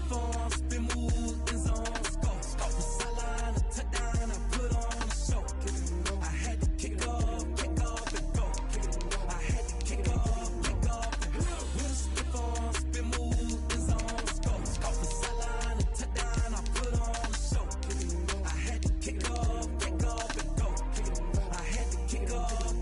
stiff arm, spin move, in zone, scope. From sideline to touchdown, I put on a show. I had to kick off and go. I had to kick off and with a stiff arm, spin move, in zone, scope. From sideline to touchdown, I put on a show. I had to kick off and go. I had to kick off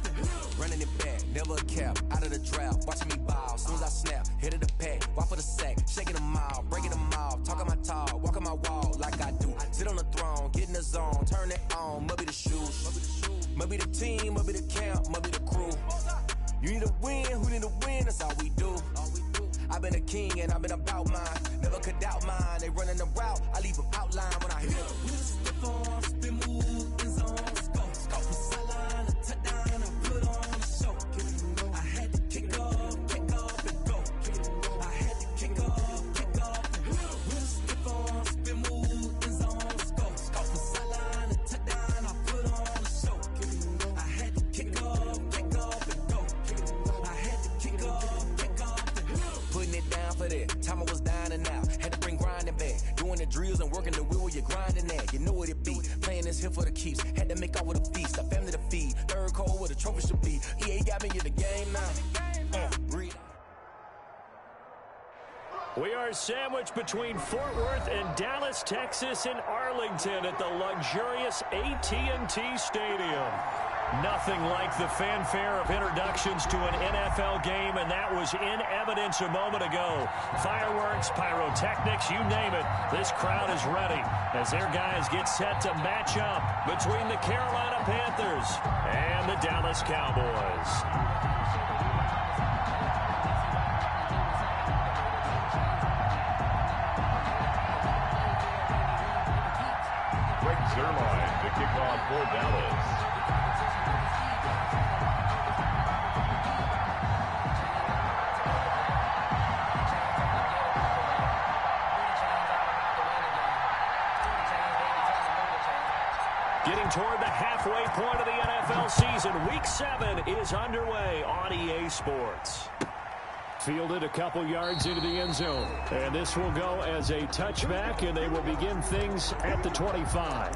and running it back, never a cap, out of the draft, watching me ball, soon as I snap, hit of the pack, walk for the sack, shaking them all, breaking them off, talking my talk, walking my wall like I do, sit on the throne, get in the zone, turn it on, must be the shoes, must be the team, must be the camp, must be the crew, you need to win, who need to win, that's all we do, I've been a king and I've been about mine, never could doubt mine, they running the route, I leave them outline when I hit them, with a stiff arm, spin move, in zone, scope from sideline to touchdown, I put on a show, I had to kick off and go, I had to kick off and with a stiff arm, spin move, in zone, scope from sideline to touchdown, I put on a show, I had to kick off and go, I had to kick off and putting it down for that, time I was down and out, had to bring grinding back, doing the drills and working the wheel where you're grinding at, you know what it be, playing this here for the keeps, had to make off with a feast, a family to feed, third cold where the trophy should be, EA got me in the game now, breathe. We are sandwiched between Fort Worth and Dallas, Texas, and Arlington at the luxurious AT&T Stadium. Nothing like the fanfare of introductions to an NFL game, and that was in evidence a moment ago. Fireworks, pyrotechnics, you name it. This crowd is ready as their guys get set to match up between the Carolina Panthers and the Dallas Cowboys. Zerline to kick off for Dallas. Getting toward the halfway point of the NFL season, Week 7 is underway on EA Sports. Fielded a couple yards into the end zone. And this will go as a touchback, and they will begin things at the 25.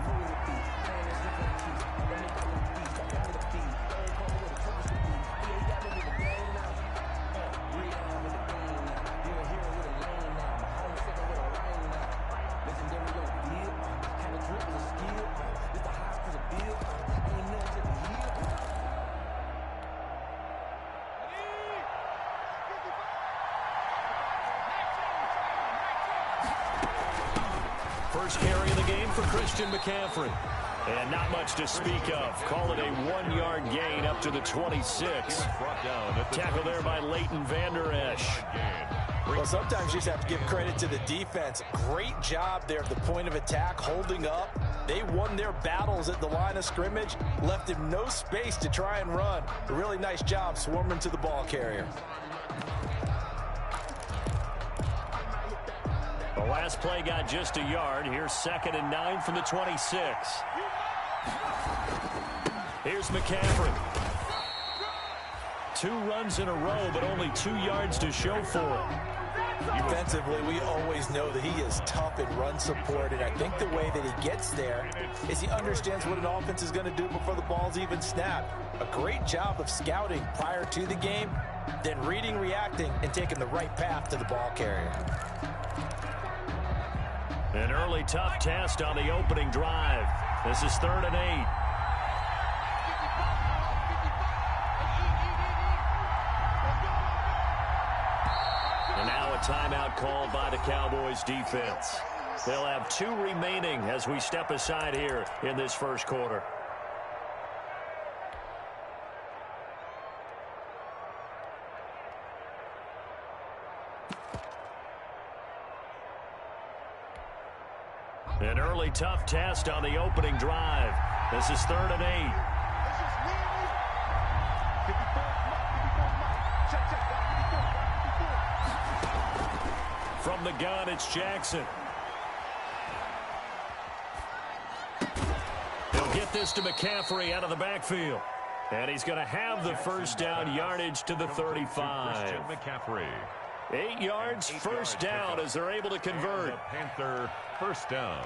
First carry of the game for Christian McCaffrey. And not much to speak of. Call it a 1-yard gain up to the 26. Tackle there by Leighton Vander Esch. Well, sometimes you just have to give credit to the defense. Great job there at the point of attack, holding up. They won their battles at the line of scrimmage, left him no space to try and run. A really nice job swarming to the ball carrier. The last play got just a yard. Here's 2nd and 9 from the 26. Here's McCaffrey. 2 runs in a row, but only 2 yards to show for it. Defensively, we always know that he is tough in run support, and I think the way that he gets there is he understands what an offense is going to do before the ball's even snapped. A great job of scouting prior to the game, then reading, reacting, and taking the right path to the ball carrier. An early tough test on the opening drive. This is 3rd and 8. And now a timeout called by the Cowboys defense. They'll have 2 remaining as we step aside here in this first quarter. An early tough test on the opening drive. This is 3rd and 8. From the gun, it's Jackson. He'll get this to McCaffrey out of the backfield. And he's going to have the first down yardage to the 35. McCaffrey. 8 yards, first down as they're able to convert. The Panther first down.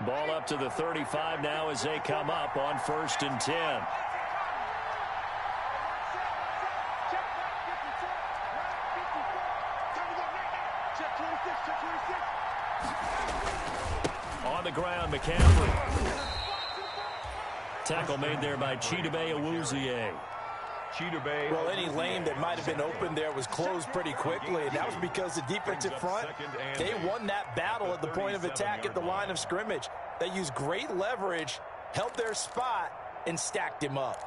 Ball up to the 35 now as they come up on 1st and 10. On the ground, McCaffrey. Tackle made there by Chidobe Awuzie. Well, any lane that might have been open there was closed pretty quickly, and that was because the defensive front, they won that battle at the point of attack at the line of scrimmage. They used great leverage, held their spot, and stacked him up.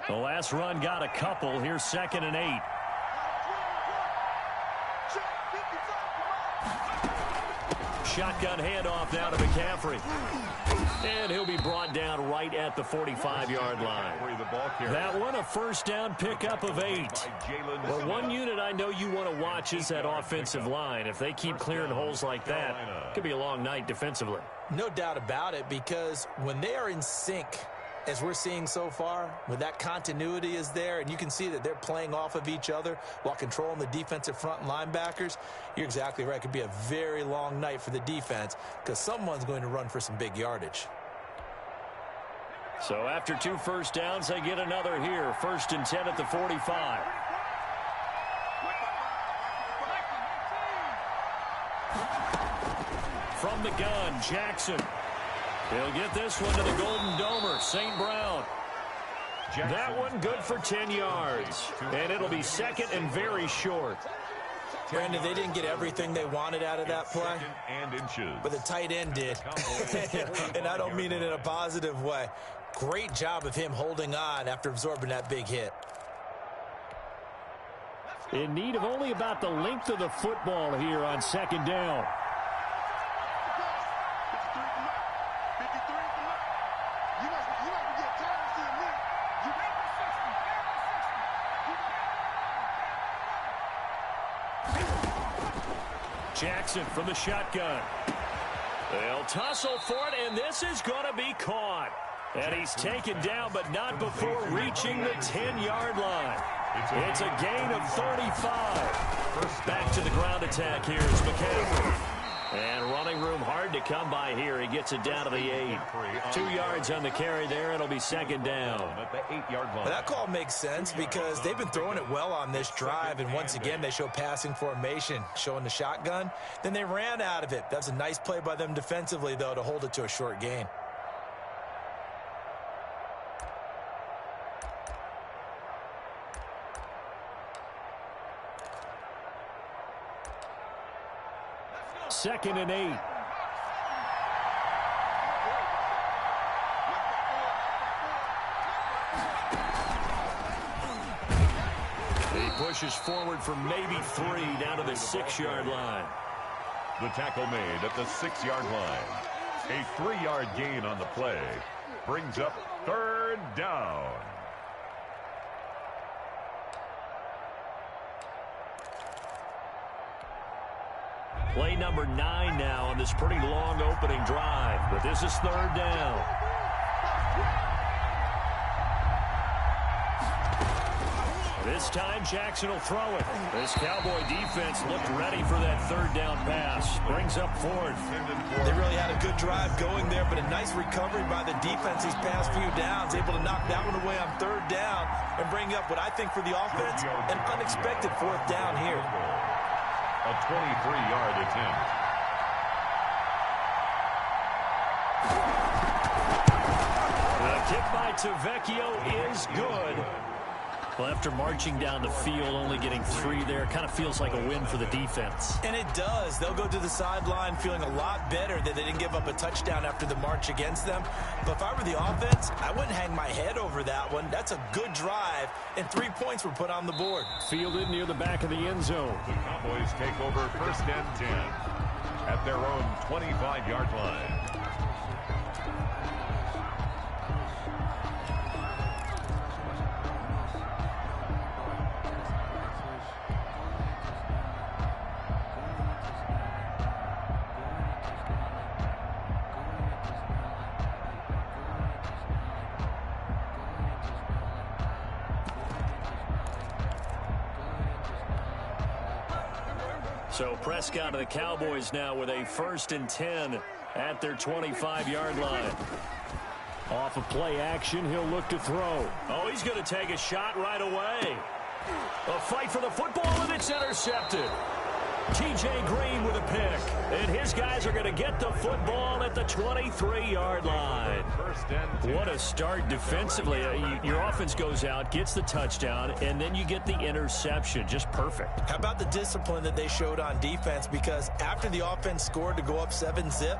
The last run got a couple. Here's 2nd and 8. Shotgun handoff now to McCaffrey. And he'll be brought down right at the 45-yard line. That one, a first down pickup of 8. But one unit I know you want to watch is that offensive line. If they keep clearing holes like that, it could be a long night defensively. No doubt about it, because when they are in sync, as we're seeing so far, when that continuity is there and you can see that they're playing off of each other while controlling the defensive front linebackers, you're exactly right. It could be a very long night for the defense because someone's going to run for some big yardage. So after 2 first downs, they get another here. 1st and 10 at the 45. From the gun, Jackson. He'll get this one to the Golden Domer, St. Brown. That one good for 10 yards. And it'll be 2nd and very short. Brandon, they didn't get everything they wanted out of that play, but the tight end did. And I don't mean it in a positive way. Great job of him holding on after absorbing that big hit. In need of only about the length of the football here on 2nd down. Jackson from the shotgun. They'll tussle for it, and this is going to be caught. And he's taken down, but not before reaching the 10-yard line. It's a gain of 35. Back to the ground attack here is McCaffrey. And running room hard to come by here. He gets it down to the 8. 2 yards on the carry there. It'll be 2nd down. At the 8-yard line. Well, that call makes sense because they've been throwing it well on this drive. And once again, they show passing formation, showing the shotgun. Then they ran out of it. That's a nice play by them defensively, though, to hold it to a short gain. Second and 8. He pushes forward for maybe 3 down to the 6-yard line. The tackle made at the 6-yard line. A 3-yard gain on the play brings up 3rd down. Play number 9 now on this pretty long opening drive, but this is 3rd down. This time Jackson will throw it. This Cowboy defense looked ready for that 3rd down pass. Brings up 4th. They really had a good drive going there, but a nice recovery by the defense these past few downs. Able to knock that one away on 3rd down and bring up what I think for the offense, an unexpected 4th down here. A 23-yard attempt. The kick by Tavecchio is good. Well, after marching down the field, only getting 3 there, kind of feels like a win for the defense. And it does. They'll go to the sideline feeling a lot better that they didn't give up a touchdown after the march against them. But if I were the offense, I wouldn't hang my head over that one. That's a good drive, and 3 points were put on the board. Fielded near the back of the end zone. The Cowboys take over 1st and 10 at their own 25-yard line. So Prescott of the Cowboys now with a 1st and 10 at their 25-yard line. Off of play action, he'll look to throw. Oh, he's going to take a shot right away. A fight for the football, and it's intercepted. T.J. Green with a pick. And his guys are going to get the football at the 23-yard line. What a start defensively. Your offense goes out, gets the touchdown, and then you get the interception. Just perfect. How about the discipline that they showed on defense? Because after the offense scored to go up 7-zip,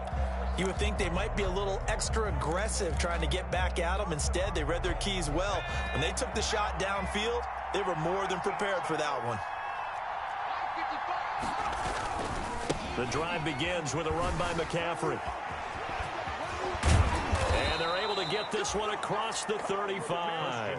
you would think they might be a little extra aggressive trying to get back at them. Instead, they read their keys well. When they took the shot downfield, they were more than prepared for that one. The drive begins with a run by McCaffrey. And they're able to get this one across the 35.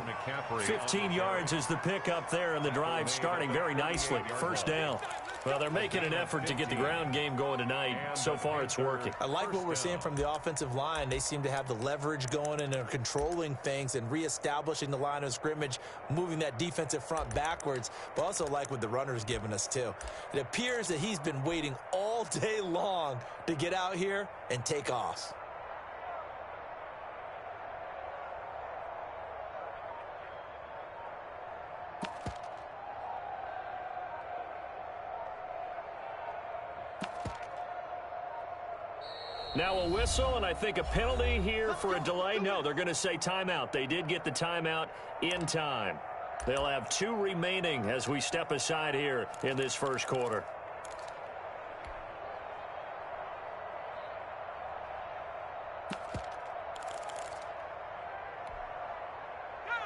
15 yards is the pickup there, and the drive starting very nicely. First down. Well, they're making an effort to get the ground game going tonight. So far, it's working. I like what we're seeing from the offensive line. They seem to have the leverage going and are controlling things and reestablishing the line of scrimmage, moving that defensive front backwards, but also like what the runner's giving us, too. It appears that he's been waiting all day long to get out here and take off. Now a whistle, and I think a penalty here for a delay. No, they're going to say timeout. They did get the timeout in time. They'll have 2 remaining as we step aside here in this first quarter.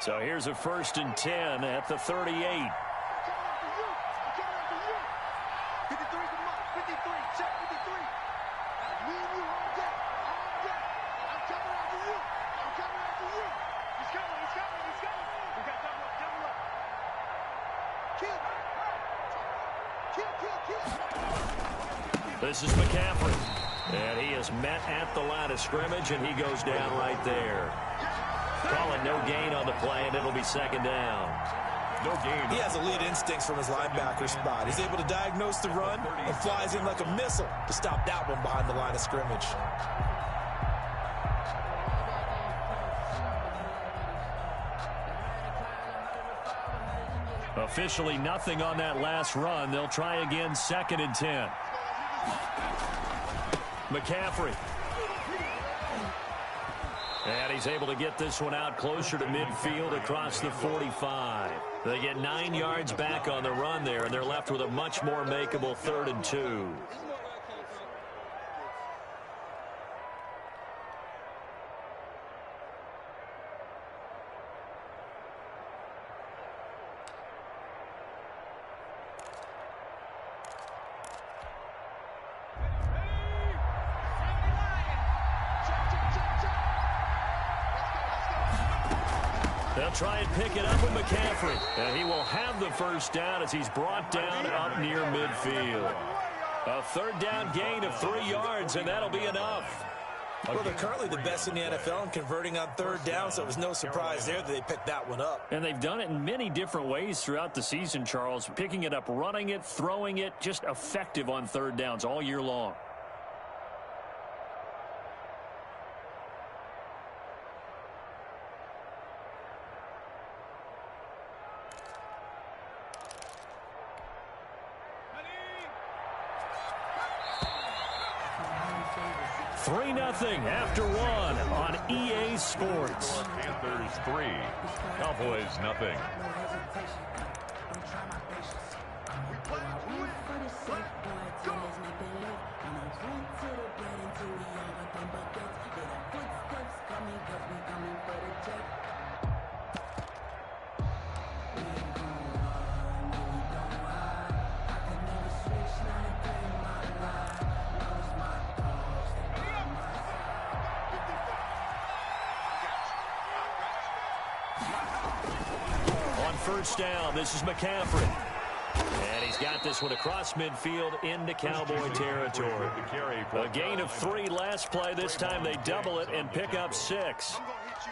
So here's a 1st and 10 at the 38. This is McCaffrey. And he is met at the line of scrimmage, and he goes down right there. Calling no gain on the play, and it'll be 2nd down. No gain. He has elite instincts from his linebacker spot. He's able to diagnose the run and flies in like a missile to stop that one behind the line of scrimmage. Officially nothing on that last run. They'll try again, 2nd and 10. McCaffrey. And he's able to get this one out closer to midfield across the 45. They get 9 yards back on the run there, and they're left with a much more makeable 3rd and 2. They'll try and pick it up with McCaffrey. And he will have the 1st down as he's brought down up near midfield. A 3rd down gain of 3 yards, and that'll be enough. Well, they're currently the best in the NFL in converting on 3rd down, so it was no surprise there that they picked that one up. And they've done it in many different ways throughout the season, Charles. Picking it up, running it, throwing it, just effective on 3rd downs all year long. After 1 on EA Sports. Panthers 3, Cowboys nothing. First down, this is McCaffrey. And he's got this one across midfield into Cowboy territory. A gain of 3 last play. This time they double it and pick up 6.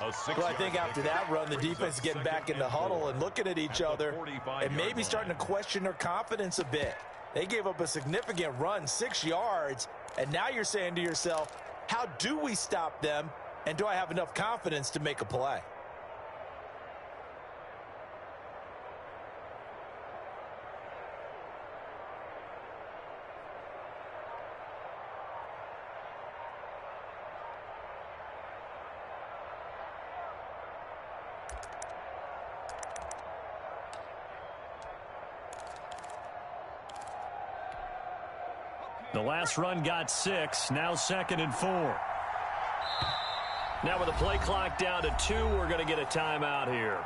Well, I think after that run, the defense is getting back in the huddle and looking at each other and maybe starting to question their confidence a bit. They gave up a significant run, 6 yards, and now you're saying to yourself, how do we stop them, and do I have enough confidence to make a play? The last run got 6, now 2nd and 4. Now with the play clock down to 2, we're going to get a timeout here.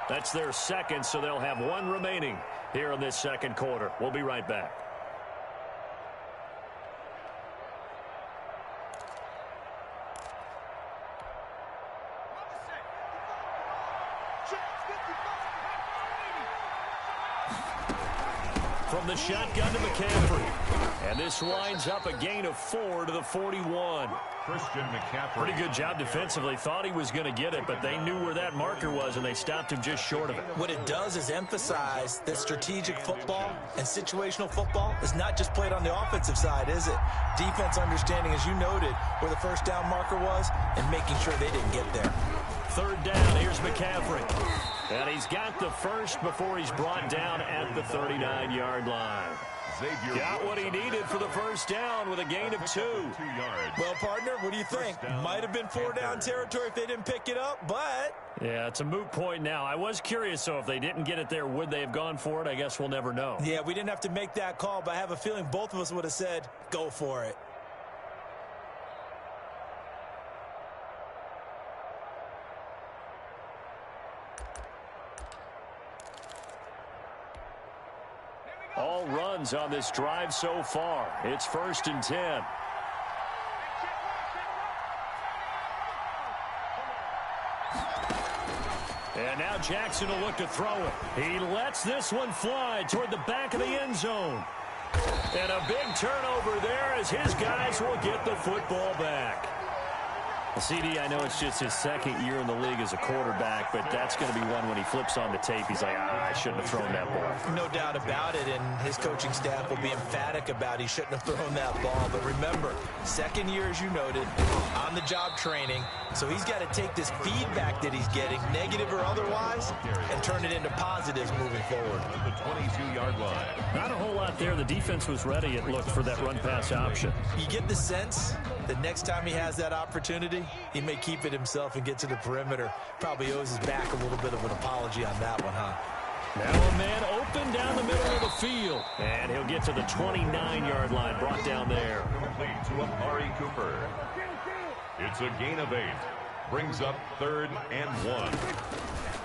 That's their second, so they'll have 1 remaining here in this second quarter. We'll be right back. From the shotgun to McCaffrey. And this winds up a gain of 4 to the 41. Christian McCaffrey. Pretty good job defensively. Thought he was going to get it, but they knew where that marker was, and they stopped him just short of it. What it does is emphasize that strategic football and situational football is not just played on the offensive side, is it? Defense understanding, as you noted, where the first down marker was and making sure they didn't get there. 3rd down, here's McCaffrey. And he's got the first before he's brought down at the 39-yard line. Xavier got what he needed for the first down with a gain of 2. 2 yards. Well, partner, what do you think? Might have been 4 down territory if they didn't pick it up, but... Yeah, it's a moot point now. I was curious, so if they didn't get it there, would they have gone for it? I guess we'll never know. Yeah, we didn't have to make that call, but I have a feeling both of us would have said, go for it. All runs on this drive so far. It's 1st and 10. And now Jackson will look to throw it. He lets this one fly toward the back of the end zone. And a big turnover there as his guys will get the football back. CD, I know it's just his 2nd year in the league as a quarterback, but that's going to be one when he flips on the tape. He's like, I shouldn't have thrown that ball. No doubt about it, and his coaching staff will be emphatic about he shouldn't have thrown that ball. But remember, 2nd year, as you noted, on-the-job training. So he's got to take this feedback that he's getting, negative or otherwise, and turn it into positives moving forward. The 22-yard line. Not a whole lot there. The defense was ready, it looked, for that run-pass option. You get the sense that next time he has that opportunity, he may keep it himself and get to the perimeter. Probably owes his back a little bit of an apology on that one, huh? Now a man open down the middle of the field. And he'll get to the 29-yard line, brought down there. Complete to Amari Cooper. It's a gain of 8. Brings up 3rd and 1.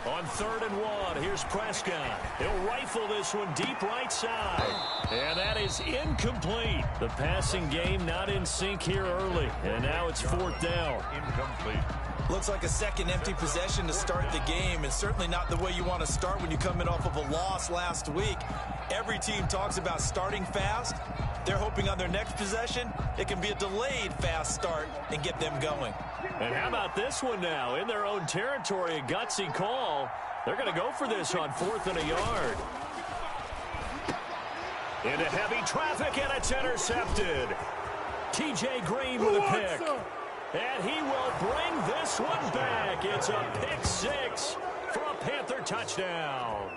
On 3rd and 1, here's Prescott. He'll rifle this one deep right side. And that is incomplete. The passing game not in sync here early. And now it's 4th down. Incomplete. Looks like a second empty possession to start the game, and certainly not the way you want to start when you come in off of a loss last week. Every team talks about starting fast. They're hoping on their next possession, it can be a delayed fast start and get them going. And how about this one now? In their own territory, a gutsy call. They're going to go for this on 4th and a yard. Into heavy traffic, and it's intercepted. TJ Green with a pick. And he will bring this one back. It's a pick 6 for a Panther touchdown.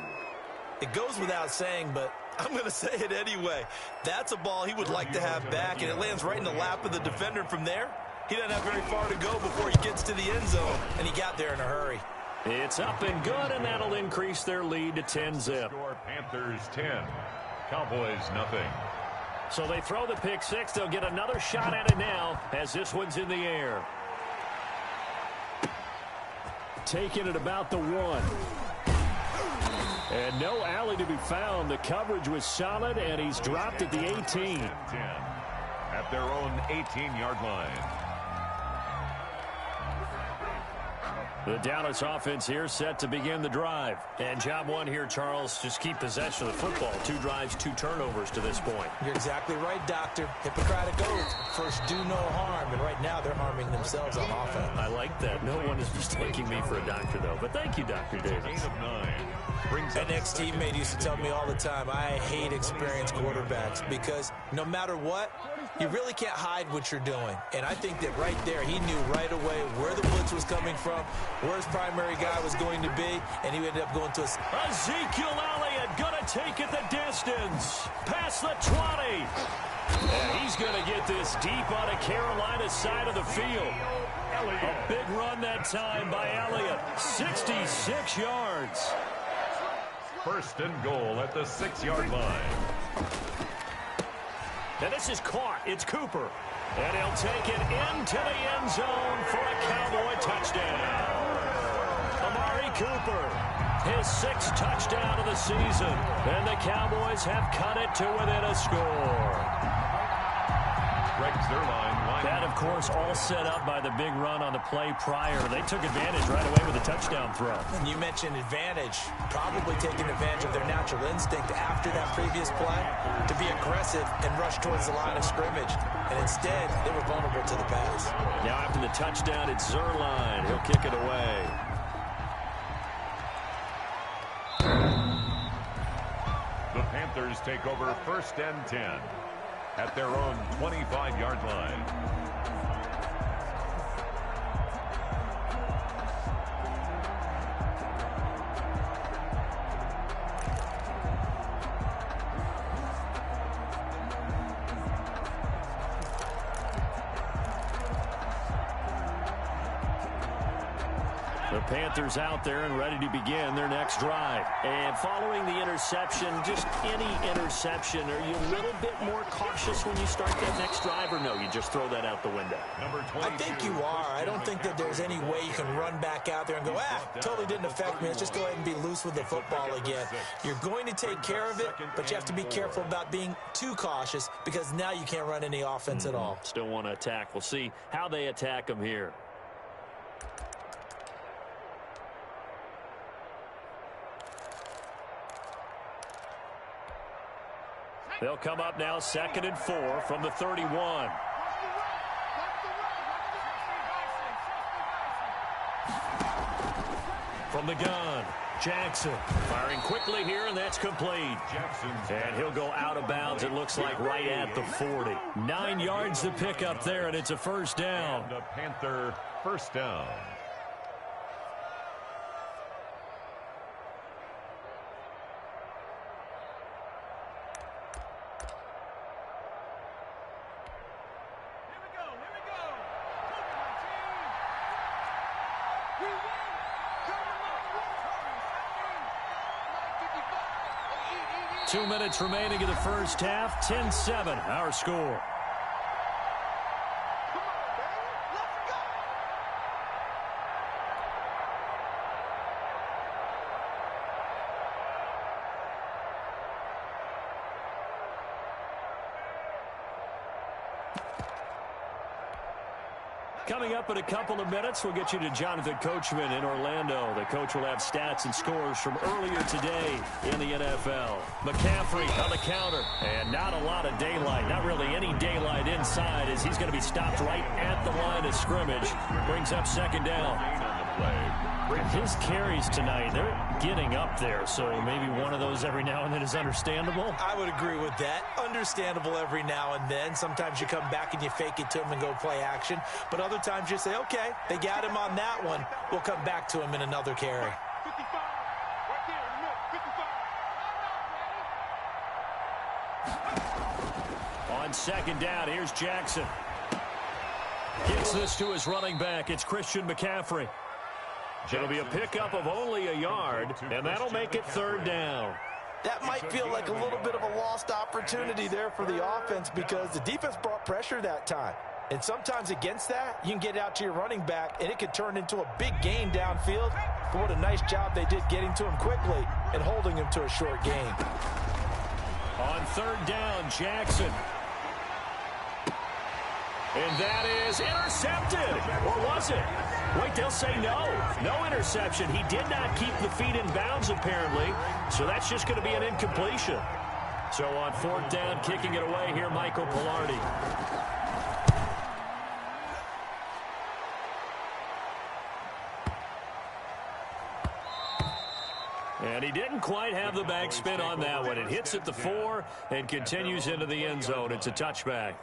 It goes without saying, but I'm going to say it anyway. That's a ball he would like to have back, and it lands right in the lap of the defender from there. He doesn't have very far to go before he gets to the end zone, and he got there in a hurry. It's up and good, and that'll increase their lead to 10-zip. Score Panthers 10. Cowboys nothing. So they throw the pick 6. They'll get another shot at it now as this one's in the air. Taking it about the 1. And no alley to be found. The coverage was solid, and he's dropped at the 18. 10 at their own 18-yard line. The Dallas offense here set to begin the drive. And job one here, Charles, just keep possession of the football. 2 drives, 2 turnovers to this point. You're exactly right, Doctor. Hippocratic oath. First, do no harm. And right now, they're harming themselves on offense. I like that. No one is mistaking me for a doctor, though. But thank you, Dr. Davis. Gain of 9. An ex-teammate used to tell me all the time, I hate experienced quarterbacks because no matter what, you really can't hide what you're doing. And I think that right there, he knew right away where the blitz was coming from, where his primary guy was going to be, and he ended up going to a... Ezekiel Elliott going to take it the distance. Past the 20. And he's going to get this deep on a Carolina side of the field. A big run that time by Elliott. 66 yards. First and goal at the 6-yard line. And this is caught. It's Cooper. And he'll take it into the end zone for a Cowboy touchdown. Amari Cooper, his 6th touchdown of the season. And the Cowboys have cut it to within a score. That, of course, all set up by the big run on the play prior. They took advantage right away with a touchdown throw. And you mentioned advantage, probably taking advantage of their natural instinct after that previous play to be aggressive and rush towards the line of scrimmage. And instead, they were vulnerable to the pass. Now after the touchdown, it's Zerline. He'll kick it away. The Panthers take over 1st and 10 at their own 25-yard line. The Panthers out there and ready to begin their next drive. And following the interception, just any interception, are you a little bit more cautious when you start that next drive, or no, you just throw that out the window? I think you are. I don't think that there's any way you can run back out there and go, totally didn't affect me. Let's just go ahead and be loose with the football again. You're going to take care of it, but you have to be careful about being too cautious because now you can't run any offense at all. Still want to attack. We'll see how they attack them here. They'll come up now 2nd and 4 from the 31. From the gun, Jackson firing quickly here, and that's complete. And he'll go out of bounds, it looks like, right at the 40. 9 yards to pick up there, and it's a first down. And a Panther first down. Two minutes remaining in the first half. 10-7, our score. Coming up in a couple of minutes, we'll get you to Jonathan Coachman in Orlando. The coach will have stats and scores from earlier today in the NFL. McCaffrey on the counter, and not a lot of daylight. Not really any daylight inside as he's going to be stopped right at the line of scrimmage. Brings up 2nd down. His carries tonight, they're getting up there, so maybe one of those every now and then is understandable. I would agree with that. Understandable every now and then. Sometimes you come back and you fake it to him and go play action. But other times you say, okay, they got him on that one. We'll come back to him in another carry. On 2nd down, here's Jackson. Gets this to his running back. It's Christian McCaffrey. It'll be a pickup of only a yard, and that'll make it 3rd down. That might feel like a little bit of a lost opportunity there for the offense because the defense brought pressure that time. And sometimes against that, you can get out to your running back, and it could turn into a big gain downfield. But what a nice job they did getting to him quickly and holding him to a short gain. On 3rd down, Jackson. And that is intercepted. Or was it? Wait, they'll say no. No interception. He did not keep the feet in bounds, apparently. So that's just going to be an incompletion. So on fourth down, kicking it away here, Michael Pilardi. And he didn't quite have the backspin on that one. It hits at the 4 and continues into the end zone. It's a touchback.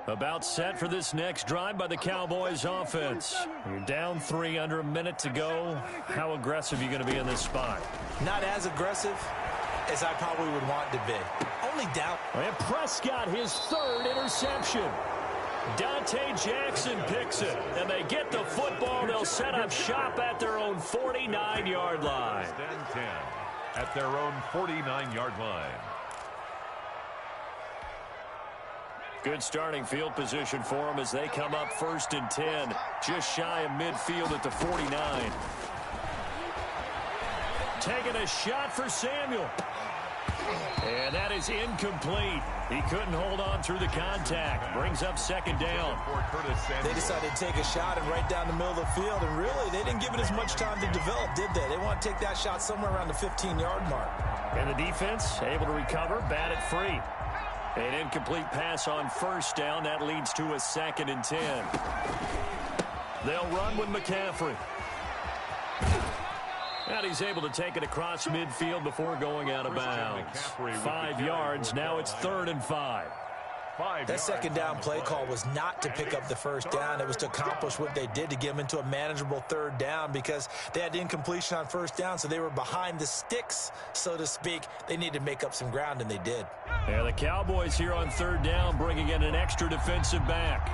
About set for this next drive by the Cowboys offense. You're down 3, under a minute to go. How aggressive are you going to be in this spot? Not as aggressive as I probably would want to be. Only down. And Prescott, his 3rd interception. Dante Jackson picks it, and they get the football. They'll set up shop at their own 49-yard line. Stand 10 at their own 49-yard line. Good starting field position for them as they come up 1st and 10. Just shy of midfield at the 49. Taking a shot for Samuel. And that is incomplete. He couldn't hold on through the contact. Brings up 2nd down. They decided to take a shot and right down the middle of the field. And really, they didn't give it as much time to develop, did they? They want to take that shot somewhere around the 15-yard mark. And the defense able to recover, bat it free. An incomplete pass on 1st down. That leads to a 2nd and 10. They'll run with McCaffrey. And he's able to take it across midfield before going out of bounds. 5 yards. Now it's 3rd and 5. That 2nd down play call was not to pick up the 1st down. It was to accomplish what they did, to get them into a manageable 3rd down, because they had incompletion on 1st down, so they were behind the sticks, so to speak. They needed to make up some ground, and they did. Yeah, the Cowboys here on 3rd down, bringing in an extra defensive back.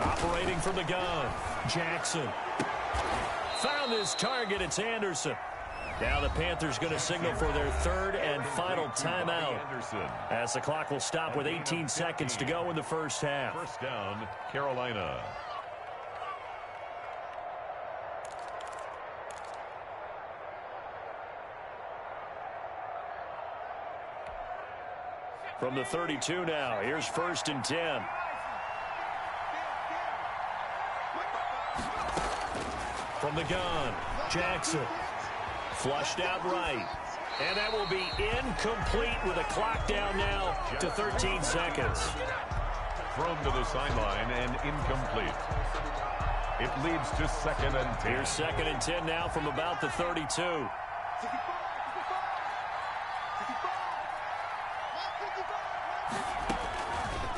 Operating from the gun, Jackson. Found his target, it's Anderson. Now the Panthers going to signal for their 3rd and final timeout, as the clock will stop with 18 seconds to go in the 1st half. 1st down, Carolina. From the 32 now, here's 1st and 10. From the gun, Jackson. Flushed out right. And that will be incomplete with a clock down now to 13 seconds. Thrown to the sideline and incomplete. It leads to 2nd and 10. Here's 2nd and 10 now from about the 32.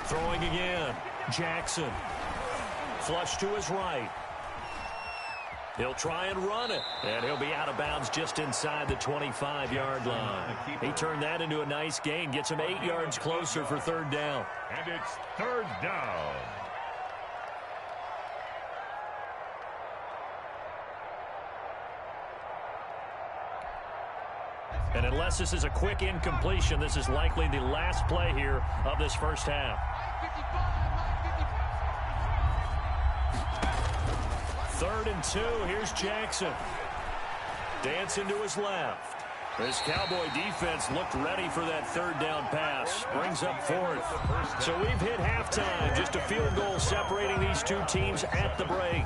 Throwing again, Jackson. Flush to his right. He'll try and run it, and he'll be out of bounds just inside the 25-yard line. He turned that into a nice gain, gets him 8 yards closer for 3rd down. And it's 3rd down. And unless this is a quick incompletion, this is likely the last play here of this 1st half. 3rd and 2. Here's Jackson. Dancing to his left. This Cowboy defense looked ready for that 3rd down pass. Brings up 4th. So we've hit halftime. Just a field goal separating these two teams at the break.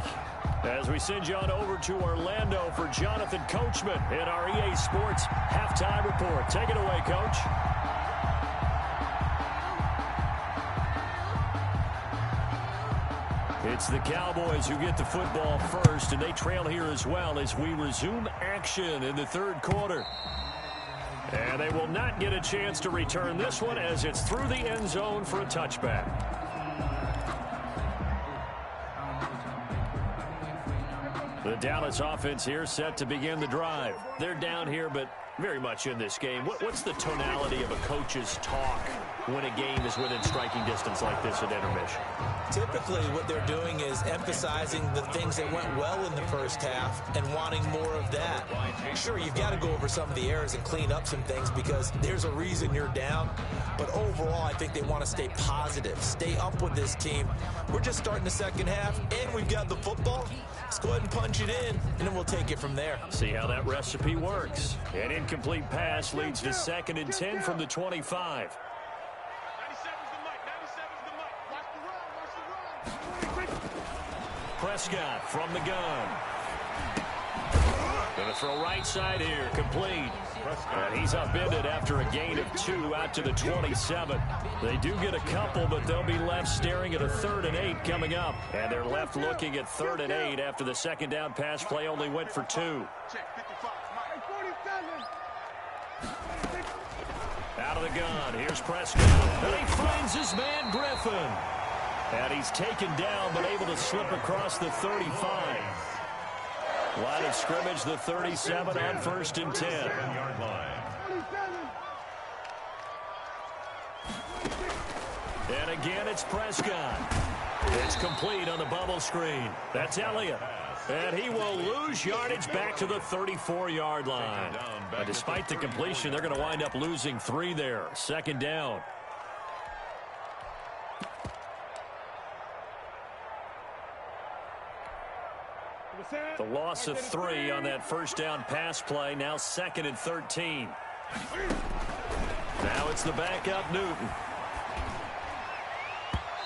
As we send you on over to Orlando for Jonathan Coachman in our EA Sports Halftime Report. Take it away, Coach. It's the Cowboys who get the football first, and they trail here as well as we resume action in the 3rd quarter. And they will not get a chance to return this one as it's through the end zone for a touchback. The Dallas offense here set to begin the drive. They're down here, but very much in this game. What's the tonality of a coach's talk when a game is within striking distance like this at intermission? Typically, what they're doing is emphasizing the things that went well in the first half and wanting more of that. Sure, you've got to go over some of the errors and clean up some things because there's a reason you're down. But overall, I think they want to stay positive, stay up with this team. We're just starting the second half, and we've got the football. Let's go ahead and punch it in, and then we'll take it from there. See how that recipe works. An incomplete pass leads to 2nd and 10 from the 25. Prescott from the gun. Going to throw right side here, complete. And he's upended after a gain of 2 out to the 27. They do get a couple, but they'll be left staring at a 3rd and 8 coming up. And they're left looking at 3rd and 8 after the second down pass play only went for 2. Out of the gun, here's Prescott. And he finds his man Griffin. And he's taken down, but able to slip across the 35. Line of scrimmage, the 37 on 1st and 10. And again, it's Prescott. It's complete on the bubble screen. That's Elliott. And he will lose yardage back to the 34-yard line. Despite the completion, they're going to wind up losing 3 there. 2nd down. The loss of 3 on that first down pass play. Now 2nd and 13. Now it's the backup Newton.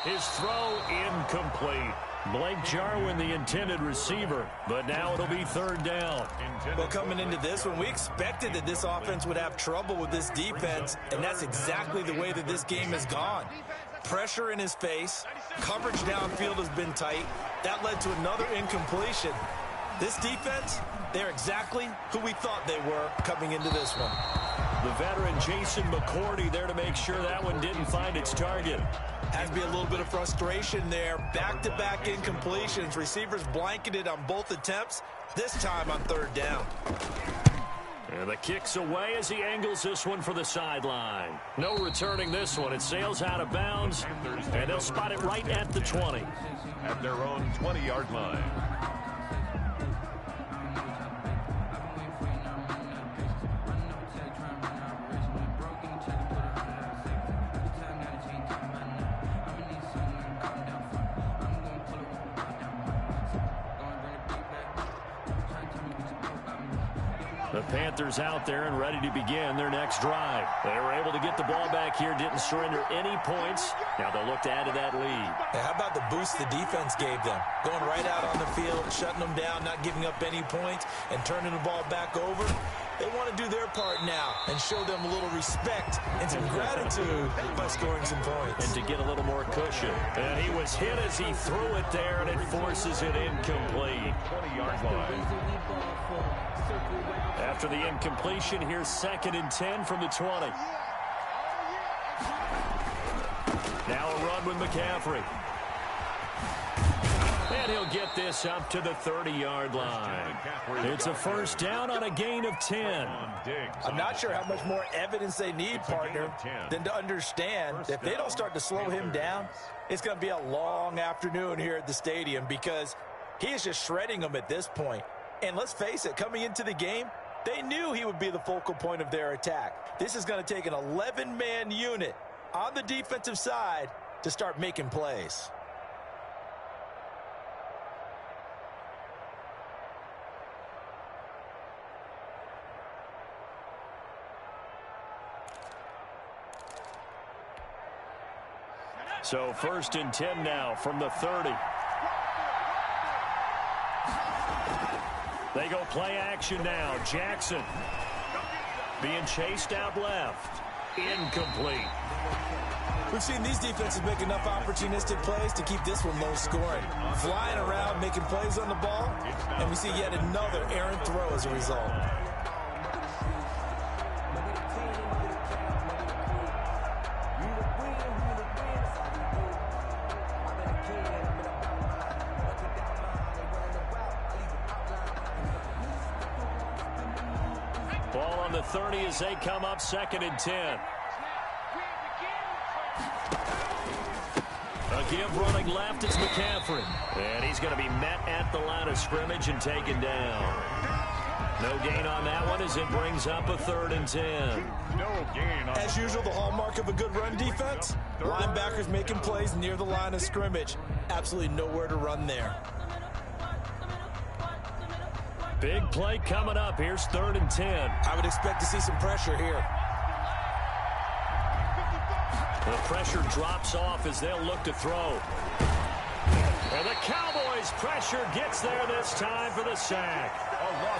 His throw incomplete. Blake Jarwin, the intended receiver, but now it'll be 3rd down. Well, coming into this one, we expected that this offense would have trouble with this defense, and that's exactly the way that this game has gone. Pressure in his face, coverage downfield has been tight. That led to another incompletion. This defense, they're exactly who we thought they were coming into this one. The veteran Jason McCourty there to make sure that one didn't find its target. Has to be a little bit of frustration there. Back-to-back incompletions. Receivers blanketed on both attempts, this time on 3rd down. And the kick's away as he angles this one for the sideline. No returning this one. It sails out of bounds, and they'll spot it right at the 20. At their own 20-yard line. The Panthers out there and ready to begin their next drive. They were able to get the ball back here, didn't surrender any points. Now they'll look to add to that lead. How about the boost the defense gave them? Going right out on the field, shutting them down, not giving up any points, and turning the ball back over. They want to do their part now and show them a little respect and some gratitude by scoring some points. And to get a little more cushion. And he was hit as he threw it there, and it forces it incomplete. 20-yard line. After the incompletion, here's 2nd and 10 from the 20. Now a run with McCaffrey. And he'll get this up to the 30-yard line. It's a 1st down on a gain of 10. I'm not sure how much more evidence they need, partner, than to understand that if they don't start to slow him down, it's going to be a long afternoon here at the stadium because he is just shredding them at this point. And let's face it, coming into the game, they knew he would be the focal point of their attack. This is going to take an 11-man unit on the defensive side to start making plays. So 1st and 10 now from the 30. They go play action now. Jackson being chased out left. Incomplete. We've seen these defenses make enough opportunistic plays to keep this one low scoring. Flying around, making plays on the ball, and we see yet another errant throw as a result. Ball on the 30 as they come up 2nd and 10. give running left. It's McCaffrey. And he's going to be met at the line of scrimmage and taken down. No gain on that one as it brings up a 3rd and 10. No gain. As usual, the hallmark of a good run defense, linebackers making plays near the line of scrimmage. Absolutely nowhere to run there. Big play coming up. Here's 3rd and 10. I would expect to see some pressure here. The pressure drops off as they'll look to throw. And the Cowboys' pressure gets there this time for the sack.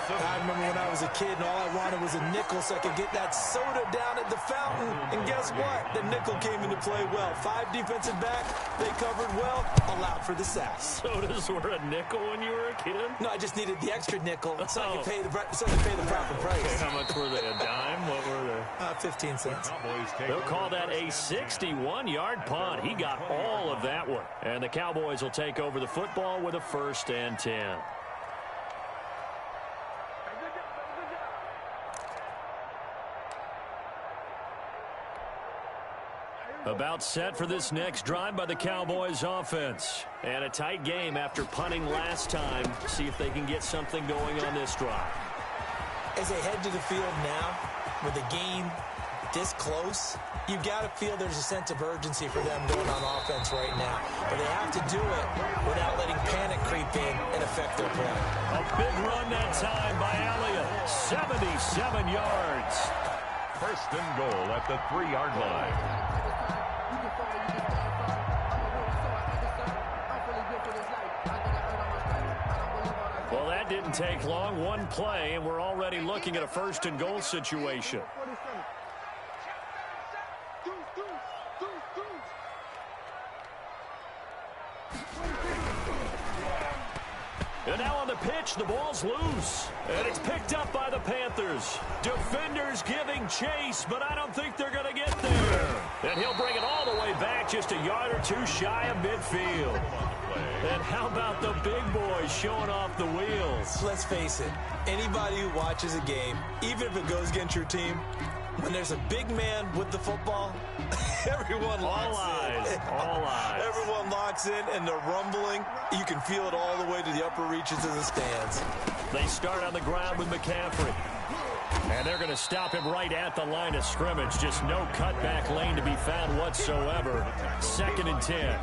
I remember when I was a kid and all I wanted was a nickel so I could get that soda down at the fountain. And guess what? The nickel came into play well. 5 defensive back, they covered well, allowed for the sack. Sodas were a nickel when you were a kid? No, I just needed the extra nickel so I could pay the proper price. Okay, how much were they? A dime? What were they? 15 cents. They'll call that a 61-yard punt. He got all of that one. And the Cowboys will take over the football with a 1st and 10. About set for this next drive by the Cowboys offense. And a tight game after punting last time. See if they can get something going on this drive. As they head to the field now, with the game this close, you've got to feel there's a sense of urgency for them going on offense right now. But they have to do it without letting panic creep in and affect their play. A big run that time by Elliott. 77 yards. 1st and goal at the 3-yard line. Well, that didn't take long. One play, and we're already looking at a 1st and goal situation. And now on the pitch, the ball's loose. And it's picked up by the Panthers. Defenders giving chase, but I don't think they're going to get there. And he'll bring it all the way back, just a yard or 2 shy of midfield. And how about the big boys showing off the wheels? Let's face it, anybody who watches a game, even if it goes against your team, when there's a big man with the football, everyone locks in. All eyes. Everyone locks in, and the rumbling, you can feel it all the way to the upper reaches of the stands. They start on the ground with McCaffrey. And they're going to stop him right at the line of scrimmage. Just no cutback lane to be found whatsoever. 2nd and 10.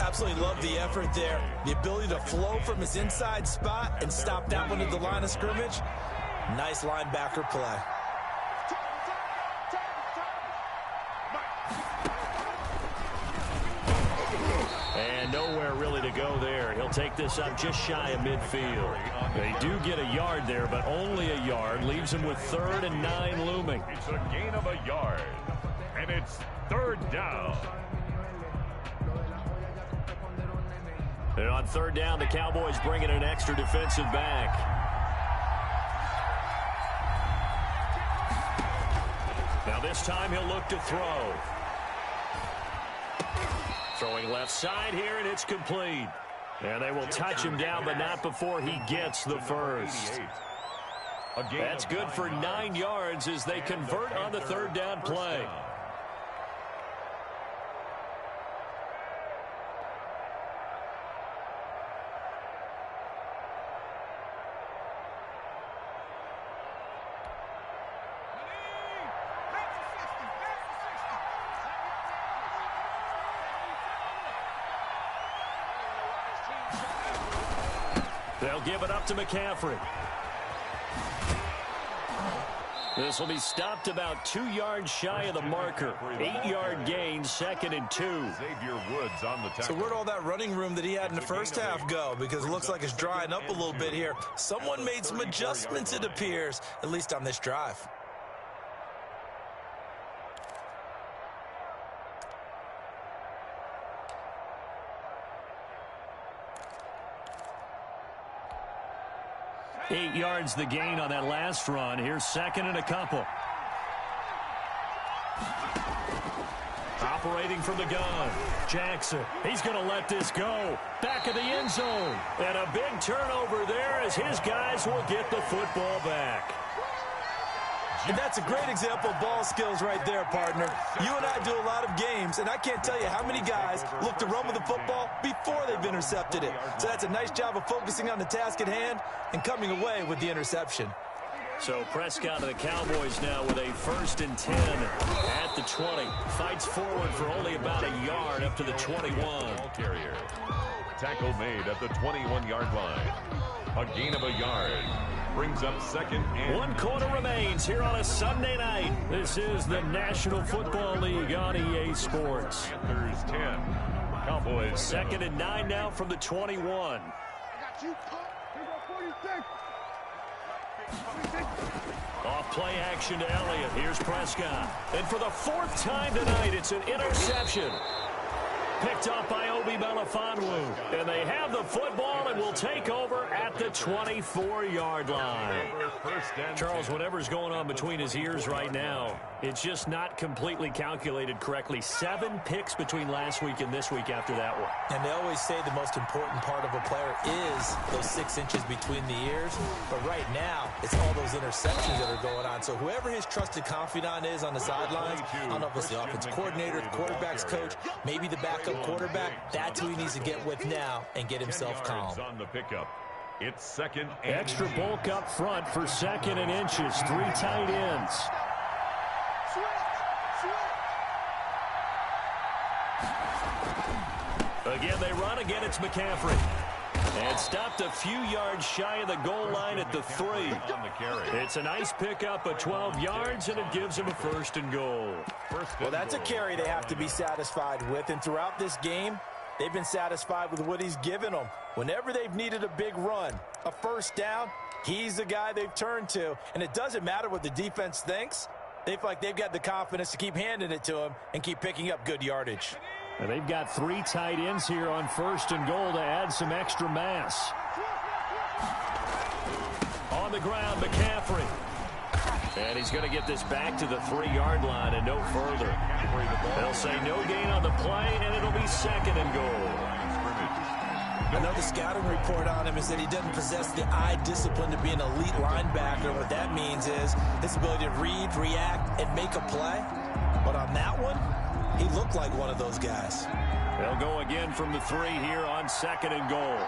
Absolutely love the effort there. The ability to flow from his inside spot and stop that one at the line of scrimmage. Nice linebacker play. And nowhere really to go there. He'll take this up just shy of midfield. They do get a yard there, but only a yard. Leaves him with 3rd and 9 looming. It's a gain of a yard. And it's 3rd down. And on 3rd down, the Cowboys bring in an extra defensive back. Now this time he'll look to throw. Throwing left side here, and it's complete. And they will touch him down, but not before he gets the 1st. That's good for 9 yards as they convert on the 3rd down play. They'll give it up to McCaffrey. This will be stopped about 2 yards shy of the marker. 8-yard gain, 2nd and 2. So where'd all that running room that he had in the first half go? Because it looks like it's drying up a little bit here. Someone made some adjustments, it appears, at least on this drive. Eight yards the gain on that last run. Here's 2nd and a couple. Operating from the gun. Jackson. He's going to let this go. Back of the end zone. And a big turnover there as his guys will get the football back. And that's a great example of ball skills right there, partner. You and I do a lot of games, and I can't tell you how many guys look to run with the football before they've intercepted it. So that's a nice job of focusing on the task at hand and coming away with the interception. So Prescott and the Cowboys now with a 1st and 10 at the 20. Fights forward for only about a yard up to the 21. Ball carrier. Tackle made at the 21-yard line. A gain of a yard. Brings up 2nd and 1 quarter remains here on a Sunday night. This is the National Football League on EA Sports. Panthers 10. Cowboys 2nd and 9 now from the 21. Off play action to Elliott. Here's Prescott. And for the 4th time tonight, it's an interception. Picked up by Obi Melifonwu. And they have the football and will take over at the 24-yard line. Charles, whatever's going on between his ears right now, it's just not completely calculated correctly. 7 picks between last week and this week after that one. And they always say the most important part of a player is those 6 inches between the ears. But right now, it's all those interceptions that are going on. So whoever his trusted confidant is on the sidelines, I don't know if it's the offensive coordinator, the quarterback's coach, maybe the backup quarterback, that's who he needs to get with now and get himself calm. on the pickup. It's 2nd and Extra bulk up front for 2nd and inches. 3 tight ends. Again, they run. Again, it's McCaffrey. And stopped a few yards shy of the goal line at the 3. on the carry. It's a nice pickup of 12 yards, and it gives them a 1st and goal. Well, that's a carry they have to be satisfied with. And throughout this game, they've been satisfied with what he's given them. Whenever they've needed a big run, a 1st down, he's the guy they've turned to. And it doesn't matter what the defense thinks. They feel like they've got the confidence to keep handing it to him and keep picking up good yardage. And they've got 3 tight ends here on 1st and goal to add some extra mass. On the ground, McCaffrey. And he's going to get this back to the 3-yard line and no further. They'll say no gain on the play, and it'll be 2nd and goal. I know the scouting report on him is that he doesn't possess the eye discipline to be an elite linebacker. What that means is his ability to read, react, and make a play. But on that one, he looked like one of those guys. They'll go again from the 3 here on 2nd and goal.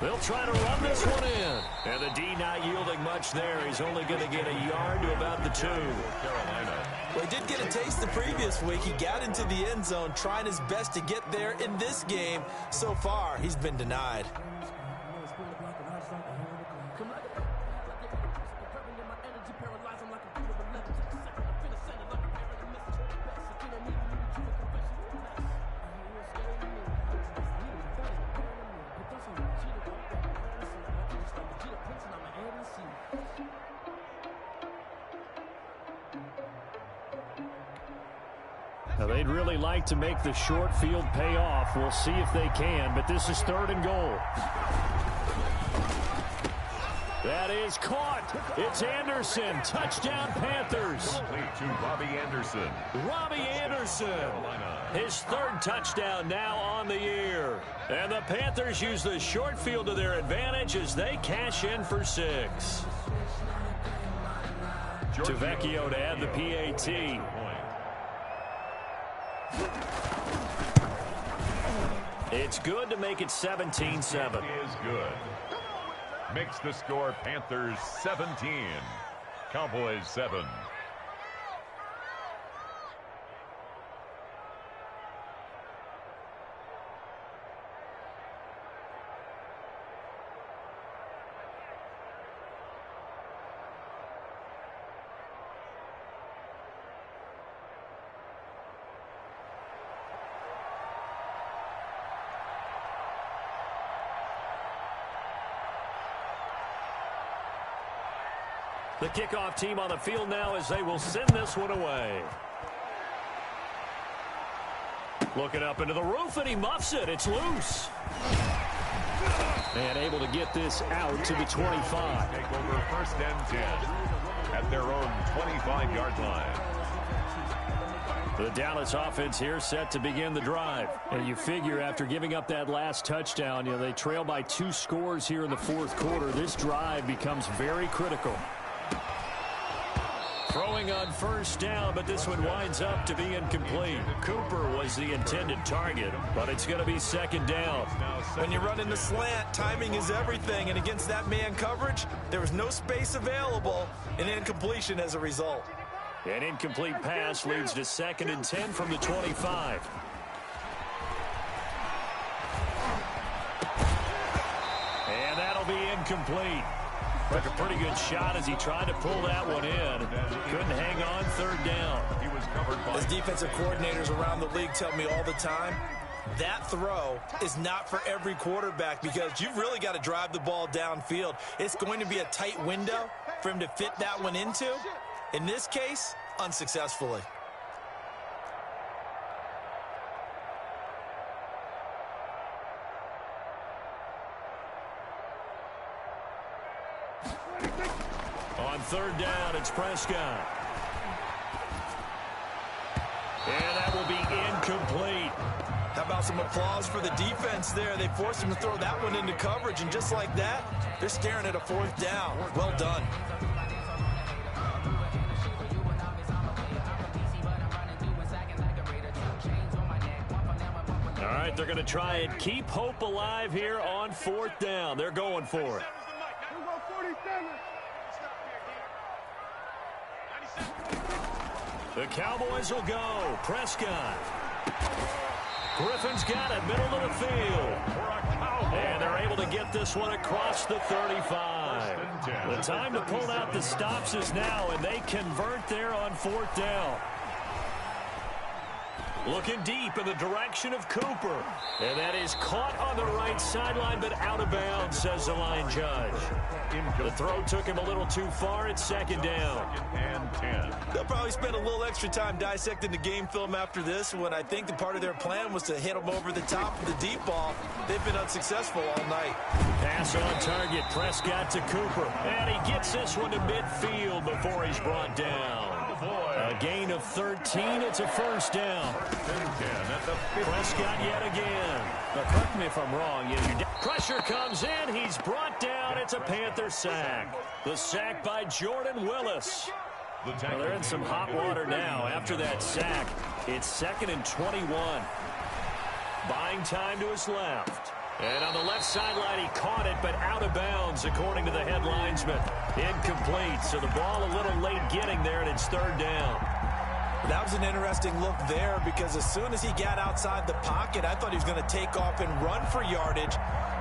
They'll try to run this one in. And the D not yielding much there. He's only going to get a yard to about the 2. Carolina. Well, he did get a taste the previous week. He got into the end zone, trying his best to get there in this game. So far, he's been denied. Now, they'd really like to make the short field pay off. We'll see if they can, but this is 3rd and goal. That is caught. It's Anderson. Touchdown, Panthers. Complete to Robbie Anderson. Robbie Anderson. His 3rd touchdown now on the year. And the Panthers use the short field to their advantage as they cash in for 6. Tavecchio to add the PAT. It's good to make it 17-7. Is good. Makes the score Panthers 17. Cowboys 7. The kickoff team on the field now as they will send this one away. Looking up into the roof, and he muffs it. It's loose. And able to get this out to the 25. Take over 1st and 10 at their own 25-yard line. The Dallas offense here set to begin the drive. And you figure after giving up that last touchdown, they trail by 2 scores here in the fourth quarter. This drive becomes very critical. Throwing on first down, but this one winds up to be incomplete. Cooper was the intended target, but it's going to be second down. When you run in the slant, timing is everything, and against that man coverage, there was no space available, and incompletion as a result. An incomplete pass leads to 2nd and 10 from the 25. And that'll be incomplete. Took a pretty good shot as he tried to pull that one in. Couldn't hang on 3rd down. He was covered by... As defensive coordinators around the league tell me all the time, that throw is not for every quarterback because you've really got to drive the ball downfield. It's going to be a tight window for him to fit that one into. In this case, unsuccessfully. On 3rd down, it's Prescott. And that will be incomplete. How about some applause for the defense there? They forced him to throw that one into coverage, and just like that, they're staring at a 4th down. Well done. All right, they're going to try and keep hope alive here on 4th down. They're going for it. The Cowboys will go. Prescott. Griffin's got it, middle of the field. And they're able to get this one across the 35. The time to pull out the stops is now, and they convert there on 4th down. Looking deep in the direction of Cooper. And that is caught on the right sideline, but out of bounds, says the line judge. The throw took him a little too far. It's 2nd down. 2nd and 10. They'll probably spend a little extra time dissecting the game film after this when I think the part of their plan was to hit them over the top of the deep ball. They've been unsuccessful all night. Pass on target. Prescott to Cooper. And he gets this one to midfield before he's brought down. A gain of 13. It's a 1st down. Prescott yet again. Now, correct me if I'm wrong. Pressure comes in. He's brought down. It's a Panther sack. The sack by Jordan Willis. Well, they're in some hot water now. After that sack, it's 2nd and 21. Buying time to his left. And on the left sideline, he caught it, but out of bounds, according to the head linesman. Incomplete, so the ball a little late getting there, and it's 3rd down. That was an interesting look there because as soon as he got outside the pocket, I thought he was going to take off and run for yardage.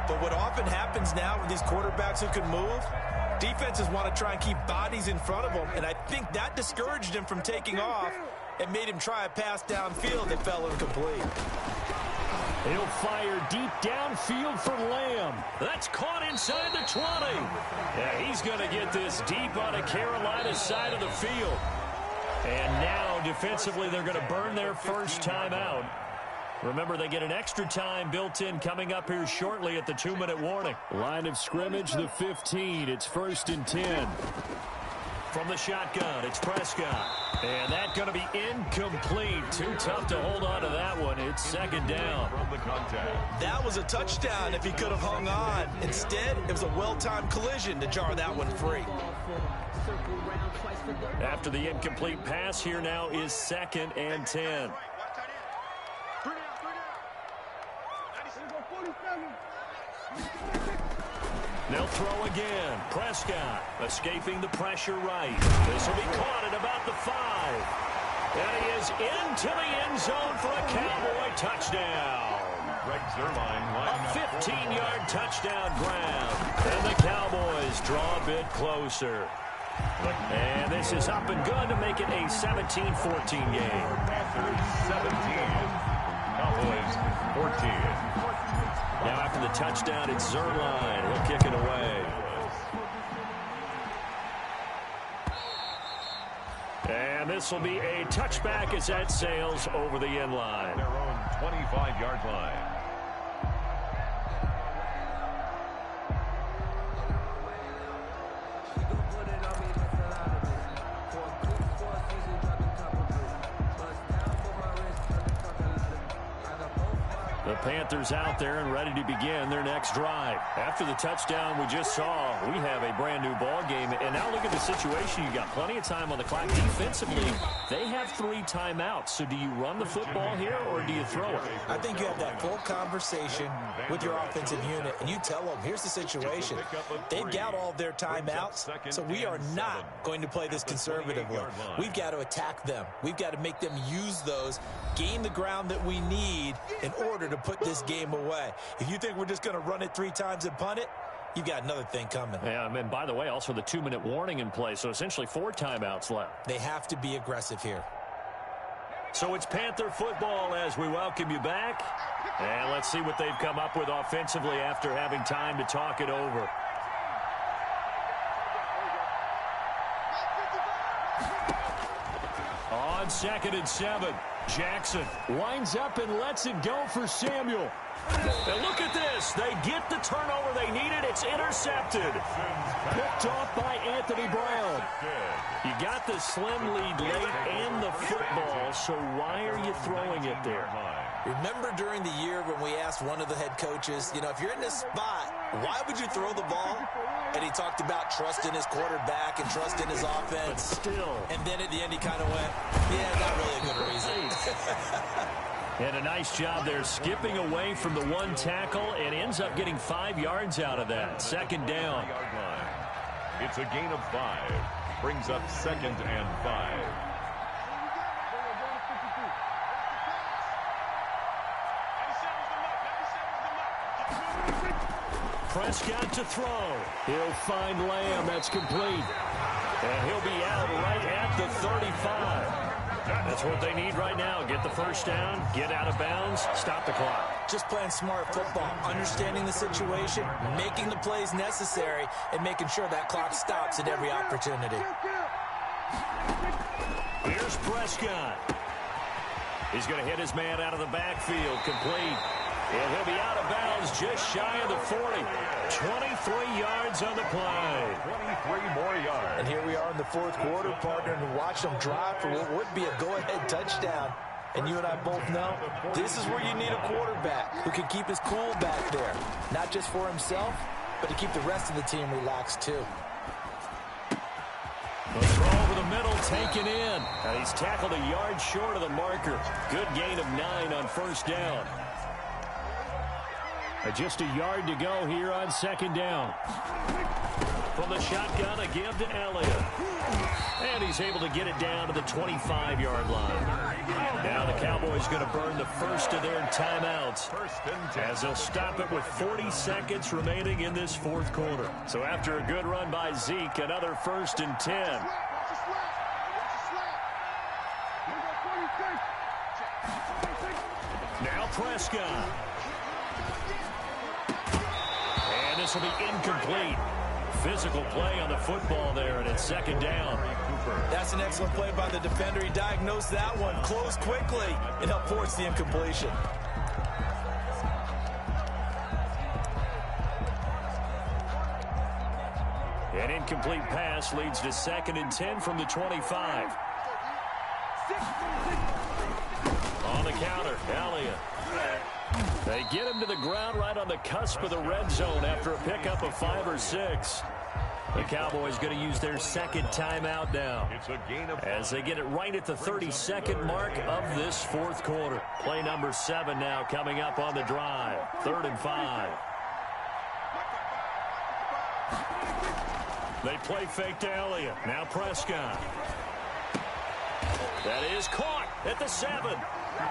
But what often happens now with these quarterbacks who can move, defenses want to try and keep bodies in front of them, and I think that discouraged him from taking off and made him try a pass downfield that fell incomplete. He'll fire deep downfield for Lamb. That's caught inside the 20. Yeah, he's going to get this deep on a Carolina side of the field. And now, defensively, they're going to burn their first time out. Remember, they get an extra time built in coming up here shortly at the 2-minute warning. Line of scrimmage, the 15. It's 1st and 10. From the shotgun, it's Prescott. And that's going to be incomplete. Too tough to hold on to that one. It's 2nd down. From the contact. That was a touchdown if he could have hung on. Instead, it was a well-timed collision to jar that one free. After the incomplete pass, here now is 2nd and 10. They'll throw again. Prescott escaping the pressure right. This will be caught at about the 5. And he is into the end zone for a Cowboy touchdown. A 15-yard touchdown grab. And the Cowboys draw a bit closer. And this is up and good to make it a 17-14 game. Panthers 17. Cowboys 14. Now after the touchdown, it's Zerline. He'll kick it away. And this will be a touchback as that sails over the end line. Their own 25-yard line. The Panthers out there and ready to begin their next drive. After the touchdown we just saw, we have a brand new ball game. And now look at the situation. You got plenty of time on the clock. Defensively, they have 3 timeouts. So do you run the football here or do you throw it? I think you have that full conversation with your offensive unit, and you tell them, here's the situation. They've got all their timeouts, so we are not going to play this conservatively. We've got to attack them. We've got to make them use those, gain the ground that we need in order to put this game away. If you think we're just going to run it 3 times and punt it, you've got another thing coming. Yeah, and by the way, also the 2-minute warning in play, so essentially 4 timeouts left. They have to be aggressive here. So it's Panther football as we welcome you back. And let's see what they've come up with offensively after having time to talk it over. On 2nd and 7, Jackson winds up and lets it go for Samuel. And look at this. They get the turnover they needed. It's intercepted. Picked off by Anthony Brown. You got the slim lead late and the football, so why are you throwing it there? Remember during the year when we asked one of the head coaches, you know, if you're in this spot, why would you throw the ball? And he talked about trust in his quarterback and trust in his offense. But still. And then at the end he kind of went, yeah, not really a good reason. And a nice job there skipping away from the 1 tackle and ends up getting 5 yards out of that. 2nd down. It's a gain of 5. Brings up 2nd and 5. Prescott to throw. He'll find Lamb. That's complete. And he'll be out right at the 35. That's what they need right now. Get the first down, get out of bounds, stop the clock. Just playing smart football, understanding the situation, making the plays necessary, and making sure that clock stops at every opportunity. Here's Prescott. He's going to hit his man out of the backfield, complete. And he'll be out of bounds just shy of the 40. 23 yards on the play. 23 more yards. And here we are in the 4th quarter, partner, and watch them drive for what would be a go-ahead touchdown. And you and I both know this is where you need a quarterback who can keep his cool back there. Not just for himself, but to keep the rest of the team relaxed too. The throw over the middle, taken in. And he's tackled a yard short of the marker. Good gain of 9 on 1st down. Just a yard to go here on 2nd down. From the shotgun, a give to Elliott. And he's able to get it down to the 25-yard line. Now the Cowboys going to burn the first of their timeouts as they'll stop it with 40 seconds remaining in this 4th quarter. So after a good run by Zeke, another 1st and 10. Now Prescott. And this will be incomplete. Physical play on the football there, and it's 2nd down. That's an excellent play by the defender. He diagnosed that one, closed quickly, and helped force the incompletion. An incomplete pass leads to 2nd and 10 from the 25. On the counter, Elliott. They get him to the ground right on the cusp of the red zone after a pickup of 5 or 6. The Cowboys going to use their 2nd timeout now as they get it right at the 32nd mark of this 4th quarter. Play number 7 now coming up on the drive. 3rd and 5. They play fake to Elliott. Now Prescott. That is caught at the 7.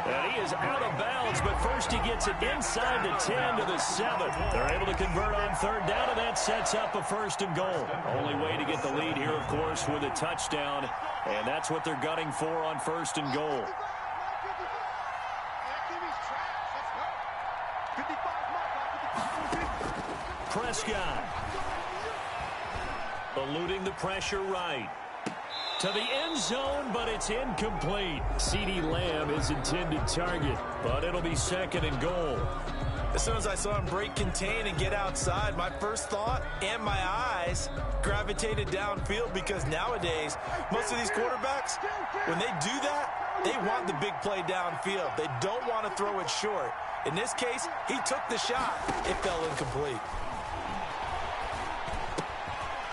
And he is out of bounds, but first he gets it inside the 10 to the 7. They're able to convert on 3rd down, and that sets up a 1st and goal. Only way to get the lead here, of course, with a touchdown, and that's what they're gunning for on 1st and goal. Prescott. Eluding the pressure right. To the end zone, but it's incomplete. CeeDee Lamb is intended target, but it'll be 2nd and goal. As soon as I saw him break contain and get outside, my first thought and my eyes gravitated downfield, because nowadays, most of these quarterbacks, when they do that, They want the big play downfield. They don't want to throw it short. In this case, he took the shot. It fell incomplete.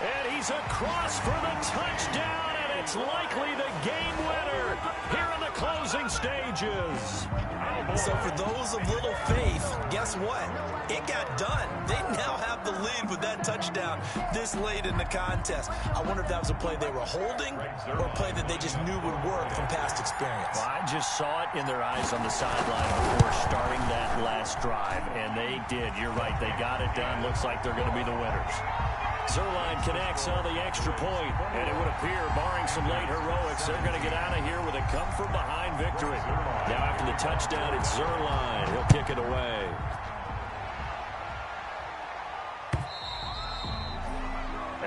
And he's across for the touchdown, and it's likely the game winner here in the closing stages. So for those of little faith, guess what? It got done. They now have the lead with that touchdown this late in the contest. I wonder if that was a play they were holding or a play that they just knew would work from past experience. Well, I just saw it in their eyes on the sideline before starting that last drive, and they did. You're right. They got it done. Looks like they're going to be the winners. Zerline connects on the extra point, and it would appear, barring some late heroics, they're going to get out of here with a come-from-behind victory. Now after the touchdown, it's Zerline. He'll kick it away.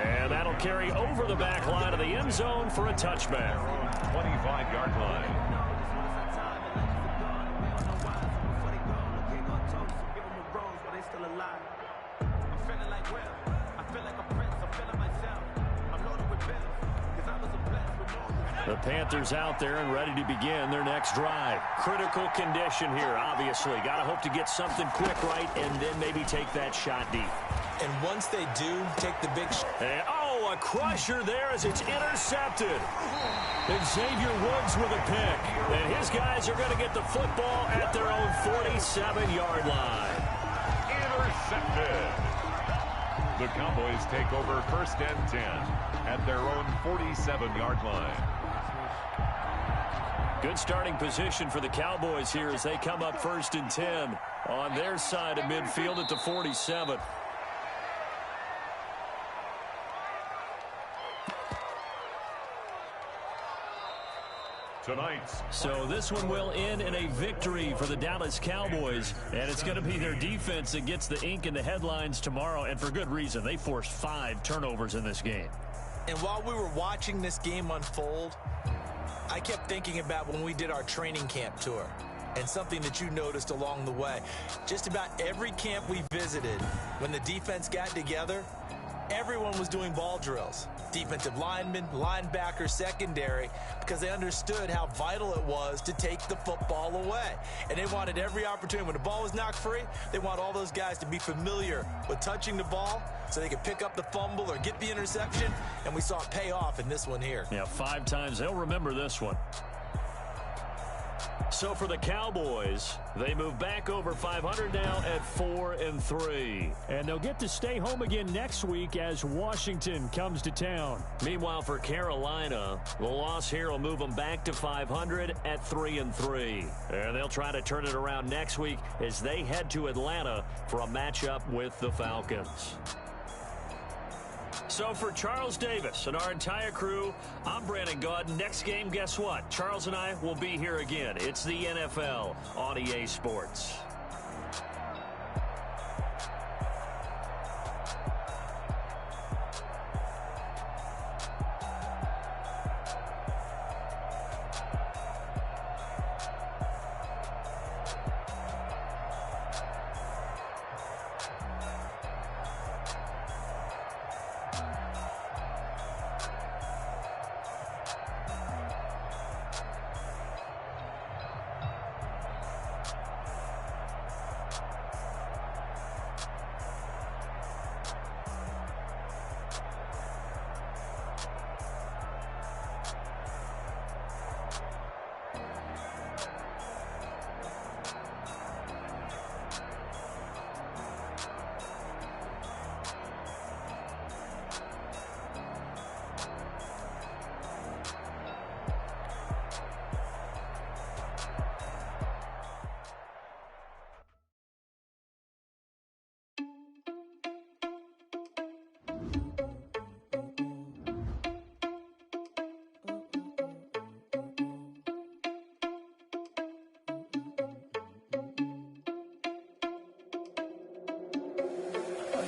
And that'll carry over the back line of the end zone for a touchback. 25-yard line. The Panthers out there and ready to begin their next drive. Critical condition here, obviously. Got to hope to get something quick right and then maybe take that shot deep. And once they do, take the big shot. Oh, a crusher there as it's intercepted. And Xavier Woods with a pick. And his guys are going to get the football at their own 47-yard line. Intercepted. The Cowboys take over 1st and 10 at their own 47-yard line. Good starting position for the Cowboys here as they come up 1st and 10 on their side of midfield at the 47. So this one will end in a victory for the Dallas Cowboys, and it's going to be their defense that gets the ink in the headlines tomorrow, and for good reason. They forced 5 turnovers in this game. And while we were watching this game unfold, I kept thinking about when we did our training camp tour and something that you noticed along the way. Just about every camp we visited, when the defense got together, everyone was doing ball drills. Defensive linemen, linebackers, secondary, because they understood how vital it was to take the football away. And they wanted every opportunity. When the ball was knocked free, they want all those guys to be familiar with touching the ball so they could pick up the fumble or get the interception. And we saw it pay off in this one here. Yeah, 5 times. They'll remember this one. So for the Cowboys, they move back over 500 now at 4-3. And they'll get to stay home again next week as Washington comes to town. Meanwhile, for Carolina, the loss here will move them back to 500 at 3-3. And they'll try to turn it around next week as they head to Atlanta for a matchup with the Falcons. So for Charles Davis and our entire crew, I'm Brandon Gaudin. Next game, guess what? Charles and I will be here again. It's the NFL on EA Sports.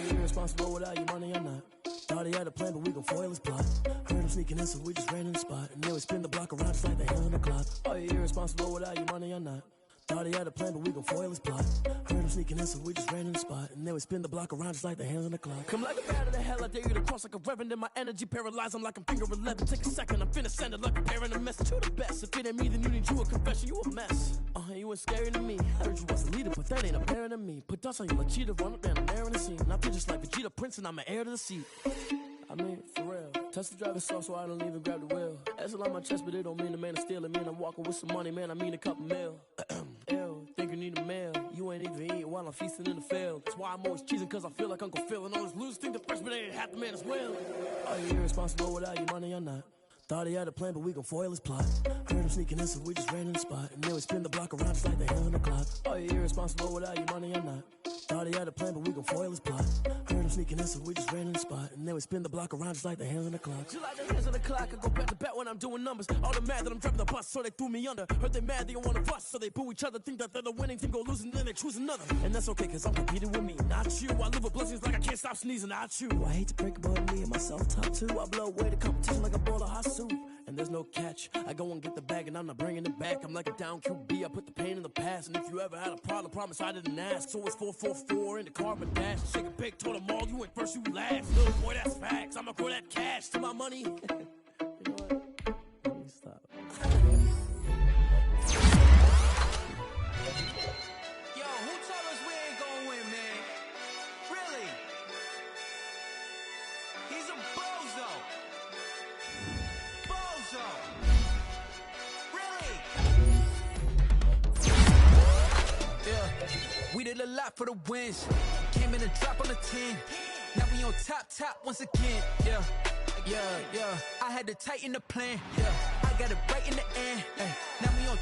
Irresponsible without your money or not. Thought he had a plan, but we gon' foil his plot. Heard him sneaking in, so we just ran in the spot. And then we spin the block around just like the hell in the clock. Are you irresponsible without your money or not? Thought he had a plan, but we gon' foil his plot. Heard him sneaking in, so we just ran in the spot. And then we spin the block around just like the hands on the clock. Come like a bat of the hell, I dare you to cross like a reverend. In my energy paralyzed, I'm like I'm finger 11. Take a second, I'm finna send it like a parent a message to the best. If it ain't me, then you need you a confession, you a mess. You ain't scary to me. Heard you was a leader, but that ain't apparent to me. Put dust on you like cheetah, run up down the air in the scene. I feel just like Vegeta Prince, and I'm an heir to the seat. I mean, for real. Touch the driver's soft, so I don't even grab the wheel. That's a lot on my chest, but it don't mean the man is stealing. Mean I'm walking with some money, man. I mean a couple mil. Ew, think you need a meal. You ain't even eating while I'm feasting in the field. That's why I'm always cheesing, cause I feel like Uncle Phil. And all those losers think the freshman ain't half the man as well. Are you irresponsible without your money or not? Thought he had a plan, but we gon' foil his plot. Heard him sneaking in, so we just ran in the spot. And then we spin the block around just like the hands on the clock. Are you irresponsible without your money or not? Thought he had a plan, but we gon' foil his plot. Heard him sneaking in, so we just ran in the spot. And then we spin the block around just like the hands on the clock. Just like the hands on the clock, I go back to back when I'm doing numbers. All the mad that I'm driving the bus, so they threw me under. Heard they mad, they don't wanna bust, so they boo each other. Think that they're the winning team, go losing, then they choose another. And that's okay, cause I'm competing with me, not you. I live with blessings like I can't stop sneezing, not you. I hate to break about me and my self-talk too. I blow away the competition like a bowl of hot soup. And there's no catch. I go and get the bag and I'm not bringing it back. I'm like a down QB, I put the pain in the past. And if you ever had a problem, promise I didn't ask. So it's 444 in the car, but dash. Shake a big, told them all, you ain't first, you last. Little boy, that's facts. I'ma grow that cash to my money. You know what? Let me stop. Yo, who told us we ain't gonna win, man? Really? He's a bozo. Bozo. Really? Yeah, we did a lot for the wins. Came in and drop on the 10. Now we on top once again. Yeah. I had to tighten the plan. Yeah, I got it right in the end. Now we on